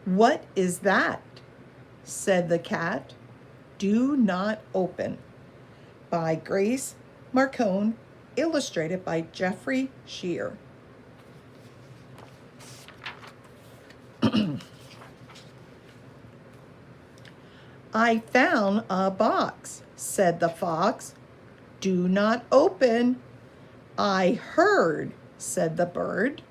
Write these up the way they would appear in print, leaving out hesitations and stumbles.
"What is that?" said the cat. "Do not open." By Grace Marcone, illustrated by Jeffrey Shear. "I found a box," said the fox. "Do not open." "I heard," said the bird.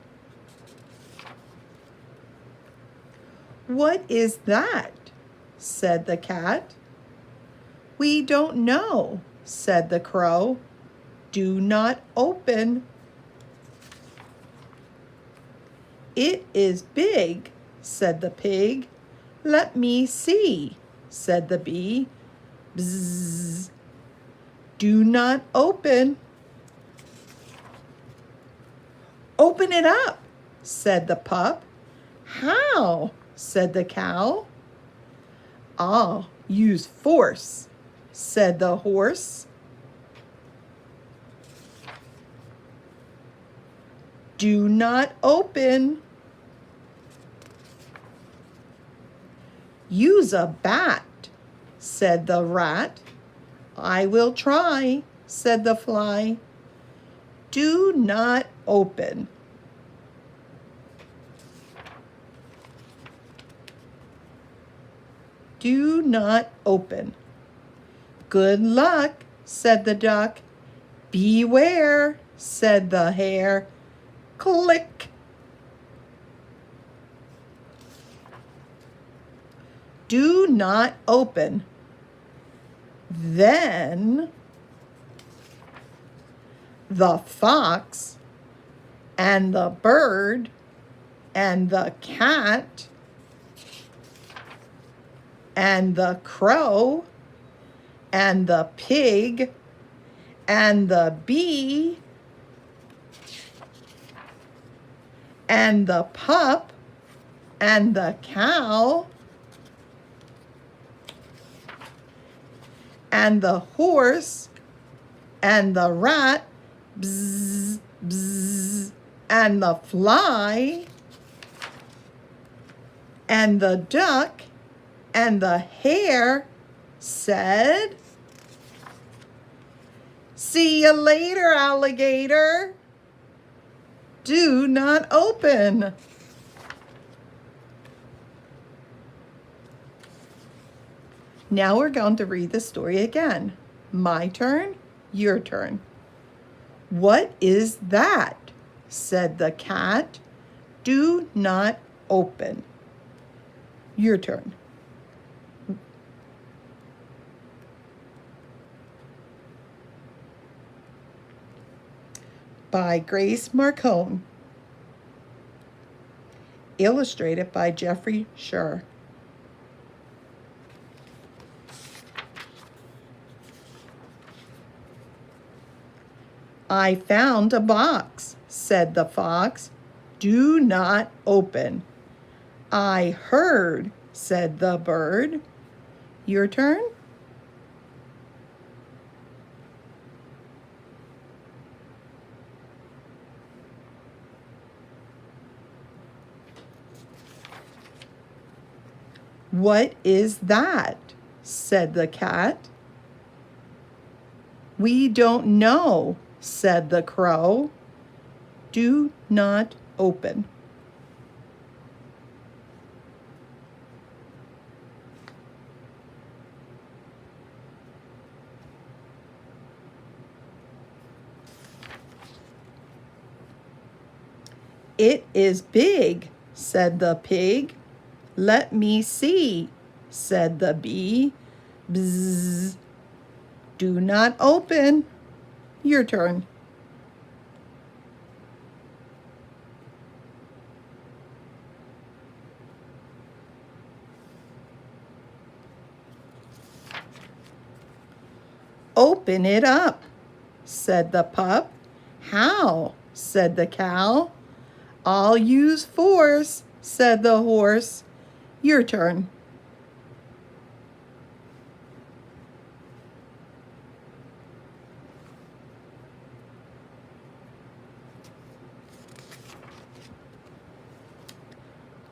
"What is that?" said the cat. "We don't know," said the crow. "Do not open." "It is big," said the pig. "Let me see," said the bee. "Bzzz." "Do not open." "Open it up," said the pup. "How?" said the cow. "I'll use force," said the horse. "Do not open." "Use a bat," said the rat. "I will try," said the fly. "Do not open." Do not open. "Good luck," said the duck. "Beware," said the hare. Click. Do not open. Then the fox and the bird and the cat and the crow and the pig and the bee and the pup and the cow and the horse and the rat, bzz, bzz, and the fly and the duck and the hare said, "See you later, alligator. Do not open." Now we're going to read the story again. My turn, your turn. "What is that?" said the cat. "Do not open." Your turn. By Grace Marcone. Illustrated by Jeffrey Shear. "I found a box," said the fox. "Do not open." "I heard," said the bird. Your turn. "What is that?" said the cat. "We don't know," said the crow. Do not open. "It is big," said the pig. "Let me see," said the bee. Bzzz. Do not open. Your turn. "Open it up," said the pup. "How?" said the cow. "I'll use force," said the horse. Your turn.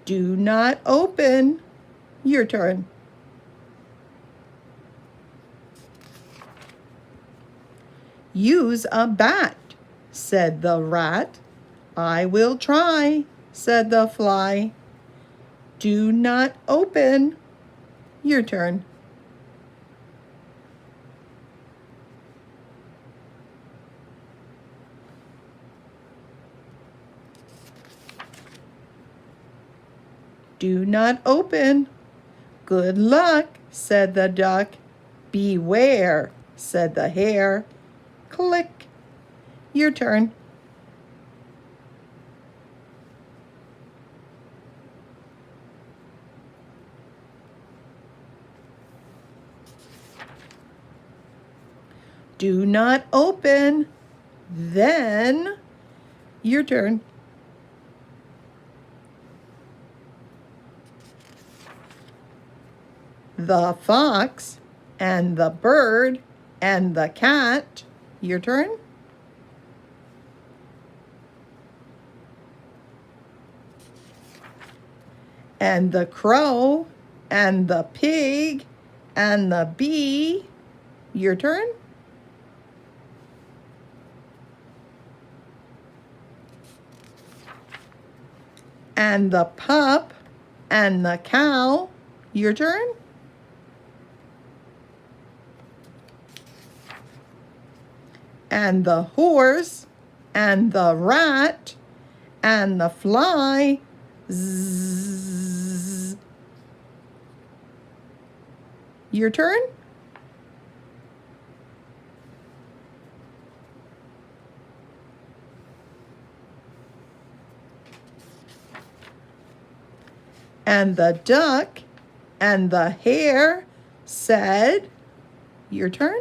Do not open. Your turn. Use a bat, said the rat. I will try, said the fly. Do not open. Your turn. Do not open. Good luck, said the duck. Beware, said the hare. Click. Your turn. Do not open. Then, your turn. The fox and the bird and the cat. Your turn. And the crow and the pig and the bee. Your turn. And the pup and the cow. Your turn. And the horse and the rat and the fly. Zzz. Your turn. And the duck and the hare said, your turn.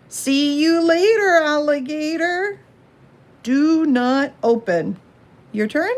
See you later, alligator. Do not open. Your turn.